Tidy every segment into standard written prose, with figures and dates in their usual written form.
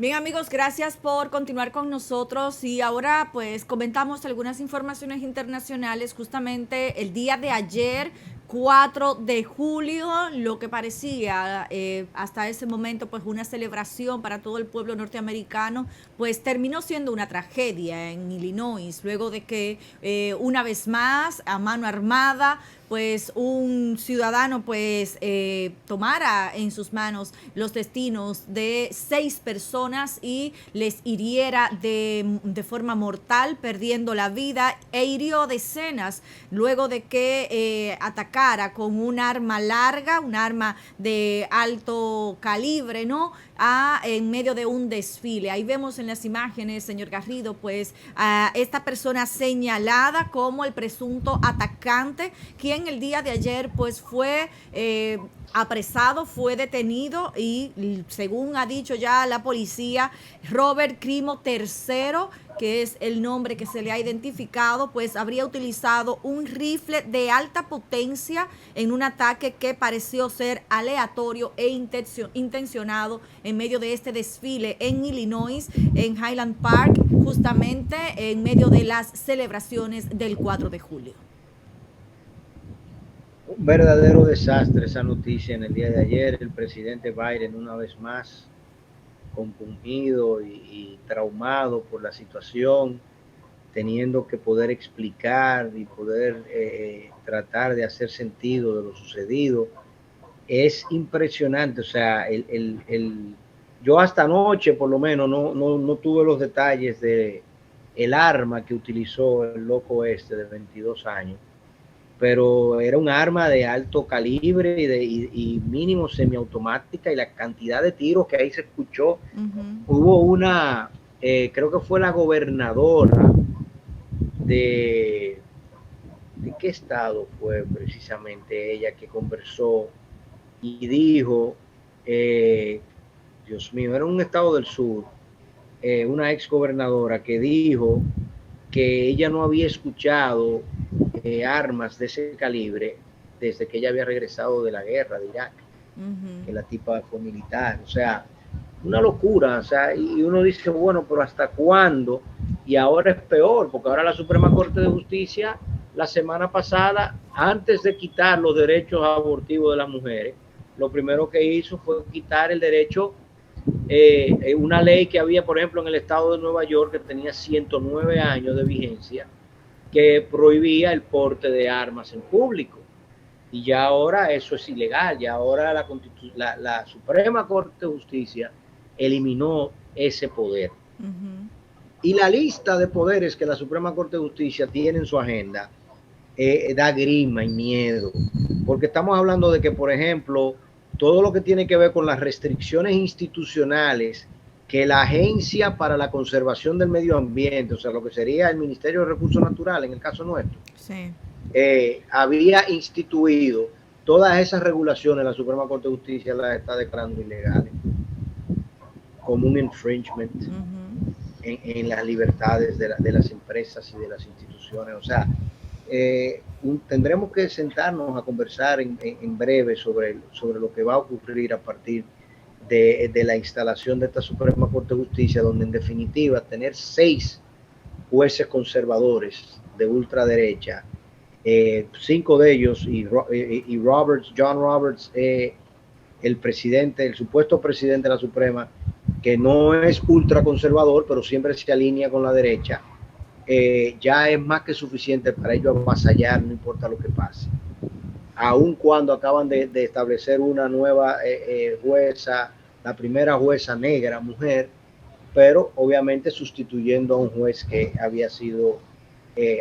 Bien, amigos, gracias por continuar con nosotros y ahora pues comentamos algunas informaciones internacionales. Justamente el día de ayer, 4 de julio, lo que parecía hasta ese momento pues una celebración para todo el pueblo norteamericano, pues terminó siendo una tragedia en Illinois, luego de que una vez más a mano armada pues un ciudadano pues tomara en sus manos los destinos de 6 personas y les hiriera de forma mortal, perdiendo la vida, e hirió decenas luego de que atacara con un arma larga, un arma de alto calibre, ¿no? En medio de un desfile. Ahí vemos en las imágenes, señor Garrido, pues a esta persona señalada como el presunto atacante, quien el día de ayer pues fue apresado, fue detenido y según ha dicho ya la policía, Robert Crimo III, que es el nombre que se le ha identificado, pues habría utilizado un rifle de alta potencia en un ataque que pareció ser aleatorio e intencionado en medio de este desfile en Illinois, en Highland Park, justamente en medio de las celebraciones del 4 de julio. Un verdadero desastre esa noticia en el día de ayer. El presidente Biden una vez más compungido y traumado por la situación, teniendo que poder explicar y poder tratar de hacer sentido de lo sucedido. Es impresionante, o sea, yo hasta anoche por lo menos no tuve los detalles de el arma que utilizó el loco este de 22 años, pero era un arma de alto calibre y mínimo semiautomática, y la cantidad de tiros que ahí se escuchó. Hubo una, creo que fue la gobernadora de, ¿de qué estado fue precisamente ella que conversó y dijo, Dios mío, era un estado del sur, una ex gobernadora que dijo que ella no había escuchado armas de ese calibre desde que ella había regresado de la guerra de Irak, que la tipa fue militar. O sea, una locura. O sea, y uno dice, bueno, pero ¿hasta cuándo? Y ahora es peor, porque ahora la Suprema Corte de Justicia, la semana pasada, antes de quitar los derechos abortivos de las mujeres, lo primero que hizo fue quitar el derecho, una ley que había, por ejemplo, en el estado de Nueva York, que tenía 109 años de vigencia, que prohibía el porte de armas en público. Y ya ahora eso es ilegal, ya ahora la Suprema Corte de Justicia eliminó ese poder. Y la lista de poderes que la Suprema Corte de Justicia tiene en su agenda da grima y miedo, porque estamos hablando de que, por ejemplo, todo lo que tiene que ver con las restricciones institucionales que la Agencia para la Conservación del Medio Ambiente, o sea, lo que sería el Ministerio de Recursos Naturales en el caso nuestro, Sí. había instituido, todas esas regulaciones, la Suprema Corte de Justicia las está declarando ilegales, como un infringement en las libertades de las empresas y de las instituciones. O sea, tendremos que sentarnos a conversar en breve sobre lo que va a ocurrir a partir de la instalación de esta Suprema Corte de Justicia, donde en definitiva tener 6 jueces conservadores de ultraderecha, 5 de ellos, y John Roberts, el presidente, el supuesto presidente de la Suprema, que no es ultraconservador, pero siempre se alinea con la derecha, ya es más que suficiente para ellos avasallar, no importa lo que pase. Aun cuando acaban de establecer una nueva jueza, la primera jueza negra, mujer, pero obviamente sustituyendo a un juez que había sido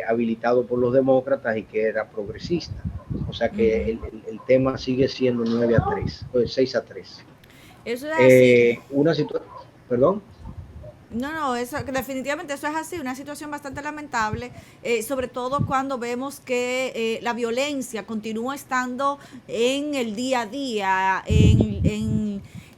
habilitado por los demócratas y que era progresista. O sea que el tema sigue siendo 9-3, 6-3. Eso es así. Una situación, perdón. No, eso, definitivamente eso es así, una situación bastante lamentable, sobre todo cuando vemos que la violencia continúa estando en el día a día,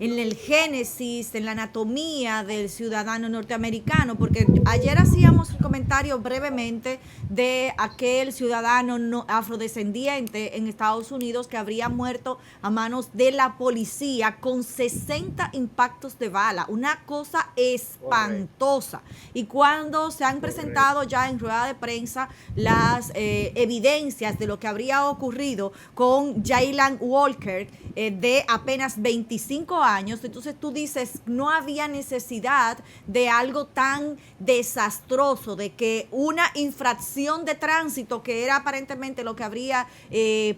en el génesis, en la anatomía del ciudadano norteamericano, porque ayer hacíamos un comentario brevemente de aquel ciudadano afrodescendiente en Estados Unidos que habría muerto a manos de la policía con 60 impactos de bala, una cosa espantosa. Y cuando se han presentado ya en rueda de prensa las evidencias de lo que habría ocurrido con Jayland Walker, de apenas 25 años, entonces tú dices, no había necesidad de algo tan desastroso, de que una infracción de tránsito, que era aparentemente lo que habría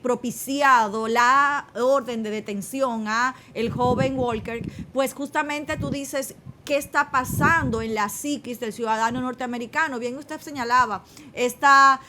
propiciado la orden de detención a el joven Walker, pues justamente tú dices, ¿qué está pasando en la psiquis del ciudadano norteamericano? Bien, usted señalaba esta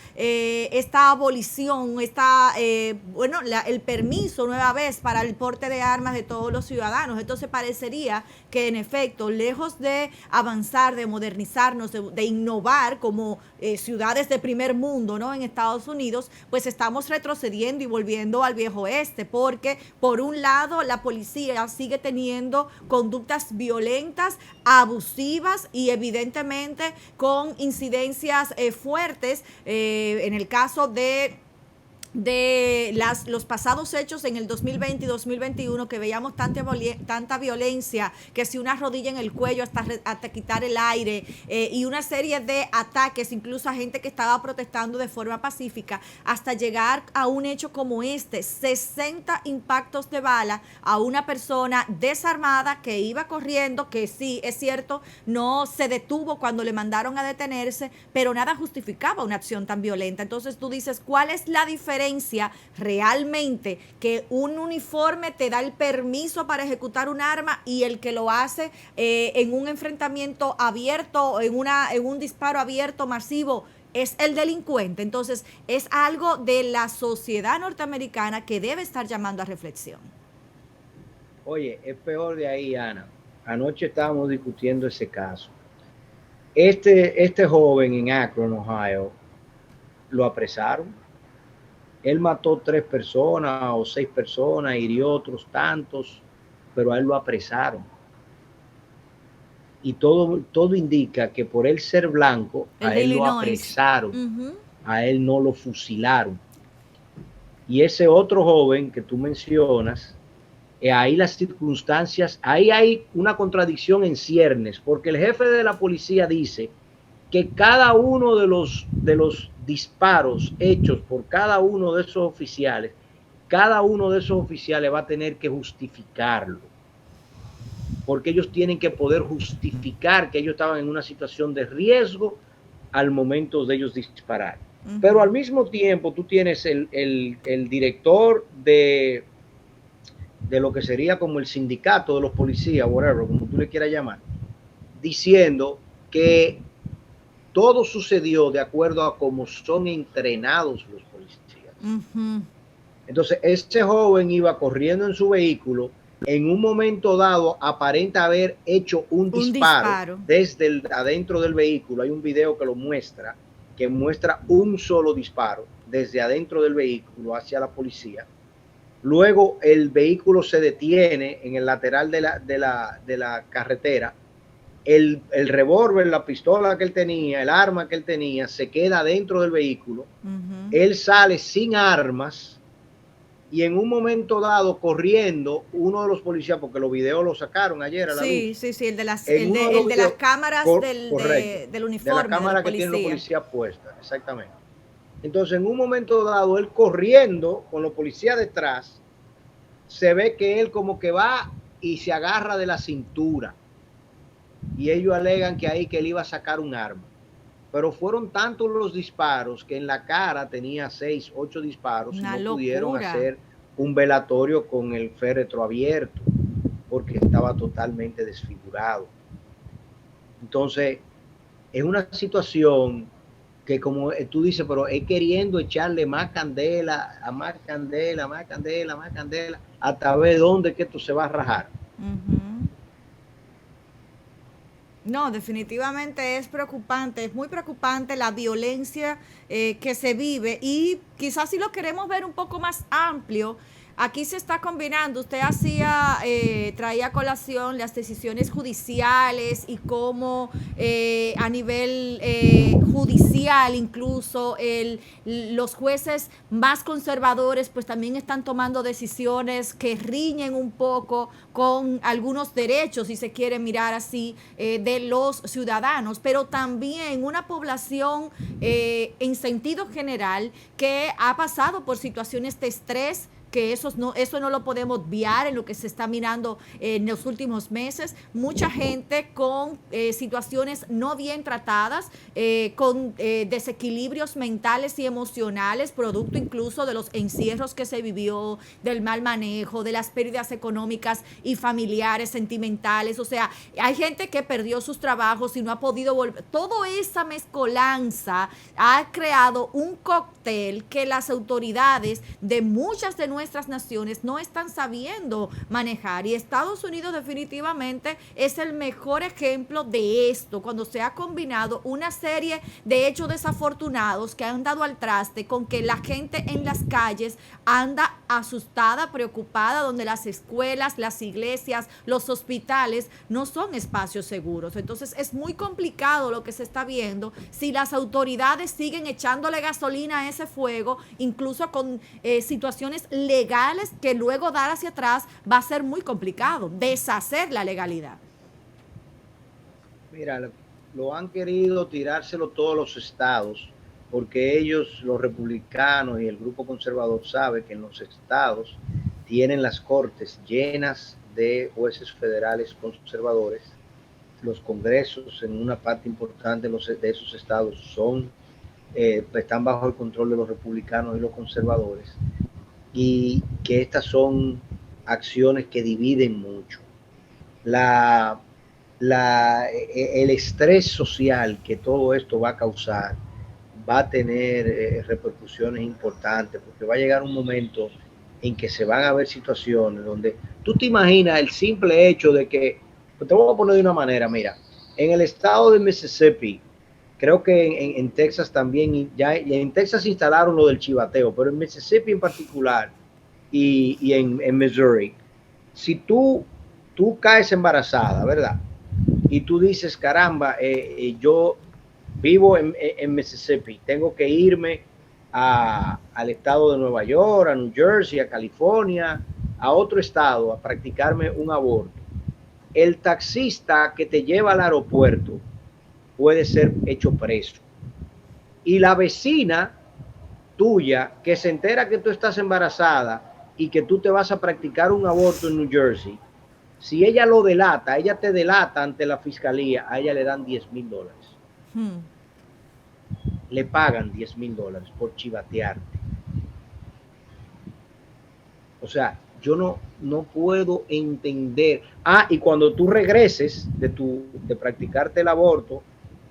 abolición, el permiso nueva vez para el porte de armas de todos los ciudadanos. Entonces parecería que en efecto, lejos de avanzar, de modernizarnos, de innovar como ciudades de primer mundo, ¿no? En Estados Unidos, pues estamos retrocediendo y volviendo al viejo oeste, porque por un lado la policía sigue teniendo conductas violentas, abusivas y evidentemente con incidencias fuertes en el caso de los pasados hechos en el 2020 y 2021, que veíamos tanta violencia, que si una rodilla en el cuello hasta quitar el aire, y una serie de ataques, incluso a gente que estaba protestando de forma pacífica, hasta llegar a un hecho como 60 impactos de bala a una persona desarmada que iba corriendo, que sí, es cierto, no se detuvo cuando le mandaron a detenerse, pero nada justificaba una acción tan violenta. Entonces tú dices, ¿cuál es la diferencia realmente que un uniforme te da el permiso para ejecutar un arma y el que lo hace en un enfrentamiento abierto, en un disparo abierto masivo, es el delincuente? Entonces es algo de la sociedad norteamericana que debe estar llamando a reflexión. Oye, es peor de ahí, Ana. Anoche estábamos discutiendo ese caso. Este joven en Akron, Ohio, lo apresaron. Él mató 3 personas o 6 personas, hirió otros tantos, pero a él lo apresaron. Y todo indica que por él ser blanco, a él lo apresaron, a él no lo fusilaron. Y ese otro joven que tú mencionas, ahí las circunstancias, ahí hay una contradicción en ciernes, porque el jefe de la policía dice que cada uno de los disparos hechos por cada uno de esos oficiales va a tener que justificarlo, porque ellos tienen que poder justificar que ellos estaban en una situación de riesgo al momento de ellos disparar. Pero al mismo tiempo tú tienes el director de lo que sería como el sindicato de los policías, whatever, como tú le quieras llamar, diciendo que todo sucedió de acuerdo a cómo son entrenados los policías. Entonces, este joven iba corriendo en su vehículo. En un momento dado, aparenta haber hecho un disparo desde adentro del vehículo. Hay un video que lo muestra, que muestra un solo disparo desde adentro del vehículo hacia la policía. Luego, el vehículo se detiene en el lateral de la carretera. El revólver, la pistola que él tenía, el arma que él tenía, se queda dentro del vehículo. Él sale sin armas y en un momento dado, corriendo, uno de los policías, porque los videos los sacaron ayer a la luz. Sí, el de las cámaras del uniforme. De la cámara que tienen los policías puestas, exactamente. Entonces, en un momento dado, él corriendo con los policías detrás, se ve que él como que va y se agarra de la cintura. Y ellos alegan que ahí que él iba a sacar un arma. Pero fueron tantos los disparos que en la cara tenía 6, 8 disparos. Una y no locura. Pudieron hacer un velatorio con el féretro abierto porque estaba totalmente desfigurado. Entonces, es una situación que, como tú dices, pero es queriendo echarle más candela, hasta ver dónde que esto se va a rajar. No, definitivamente es preocupante, es muy preocupante la violencia que se vive, y quizás si lo queremos ver un poco más amplio, Aquí se está combinando. Usted traía a colación las decisiones judiciales y cómo a nivel judicial incluso los jueces más conservadores pues también están tomando decisiones que riñen un poco con algunos derechos, si se quiere mirar así, de los ciudadanos, pero también una población en sentido general que ha pasado por situaciones de estrés, que eso no lo podemos obviar en lo que se está mirando en los últimos meses. Mucha gente con situaciones no bien tratadas, con desequilibrios mentales y emocionales, producto incluso de los encierros que se vivió, del mal manejo, de las pérdidas económicas y familiares, sentimentales. O sea, hay gente que perdió sus trabajos y no ha podido volver. Toda esa mezcolanza ha creado un cóctel que las autoridades de muchas de nuestras naciones no están sabiendo manejar, y Estados Unidos definitivamente es el mejor ejemplo de esto, cuando se ha combinado una serie de hechos desafortunados que han dado al traste con que la gente en las calles anda asustada, preocupada, donde las escuelas, las iglesias, los hospitales no son espacios seguros. Entonces es muy complicado lo que se está viendo si las autoridades siguen echándole gasolina a ese fuego, incluso con situaciones legales que luego dar hacia atrás va a ser muy complicado, deshacer la legalidad. Mira, lo han querido tirárselo todos los estados, porque ellos, los republicanos y el grupo conservador, sabe que en los estados tienen las cortes llenas de jueces federales conservadores. Los congresos en una parte importante de esos estados están bajo el control de los republicanos y los conservadores, y que estas son acciones que dividen mucho. El estrés social que todo esto va a causar va a tener repercusiones importantes, porque va a llegar un momento en que se van a ver situaciones donde tú te imaginas el simple hecho de que, pues te voy a poner de una manera, mira, en el estado de Mississippi, creo que en Texas también, y en Texas instalaron lo del chivateo, pero en Mississippi en particular y en Missouri, si tú caes embarazada, ¿verdad? Y tú dices, caramba, yo vivo en Mississippi, tengo que irme al estado de Nueva York, a New Jersey, a California, a otro estado a practicarme un aborto. El taxista que te lleva al aeropuerto puede ser hecho preso. Y la vecina tuya que se entera que tú estás embarazada y que tú te vas a practicar un aborto en New Jersey, si ella ella te delata ante la fiscalía, a ella le dan $10,000. Le pagan $10,000 por chivatearte. O sea, yo no puedo entender. Y cuando tú regreses de practicarte el aborto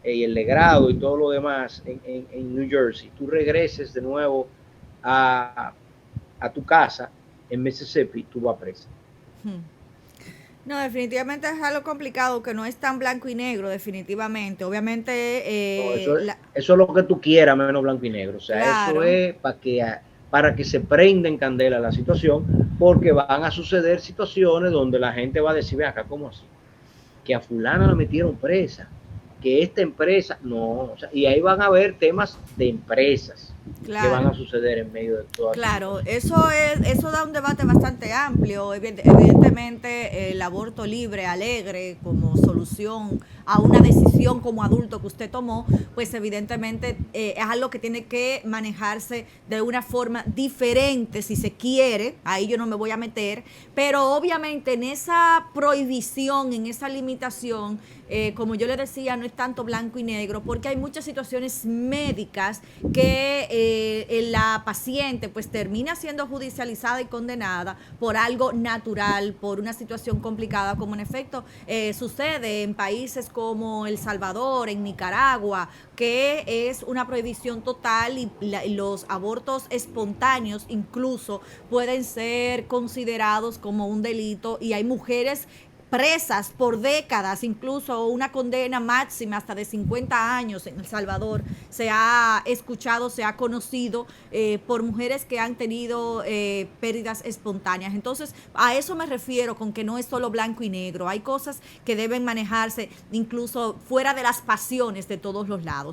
y el legrado y todo lo demás en New Jersey, tú regreses de nuevo a tu casa en Mississippi, tú vas presa. No, definitivamente es algo complicado, que no es tan blanco y negro, definitivamente. Obviamente... eso es lo que tú quieras, menos blanco y negro. O sea, claro, eso es para que se prenda en candela la situación, porque van a suceder situaciones donde la gente va a decir, ve acá, ¿cómo así? Que a fulana la metieron presa, que esta empresa, no, o sea, y ahí van a haber temas de empresas, claro, que van a suceder en medio de todo. Claro, eso da un debate bastante amplio. Evidentemente, el aborto libre, alegre, como solución a una decisión como adulto que usted tomó, pues evidentemente es algo que tiene que manejarse de una forma diferente, si se quiere. Ahí yo no me voy a meter, pero obviamente en esa prohibición, en esa limitación, como yo le decía, no es tanto blanco y negro, porque hay muchas situaciones médicas que la paciente pues termina siendo judicializada y condenada por algo natural, por una situación complicada, como en efecto sucede en países como El Salvador, en Nicaragua, que es una prohibición total, y los abortos espontáneos incluso pueden ser considerados como un delito, y hay mujeres presas por décadas, incluso una condena máxima hasta de 50 años en El Salvador, se ha escuchado, se ha conocido por mujeres que han tenido pérdidas espontáneas. Entonces, a eso me refiero con que no es solo blanco y negro, hay cosas que deben manejarse incluso fuera de las pasiones de todos los lados.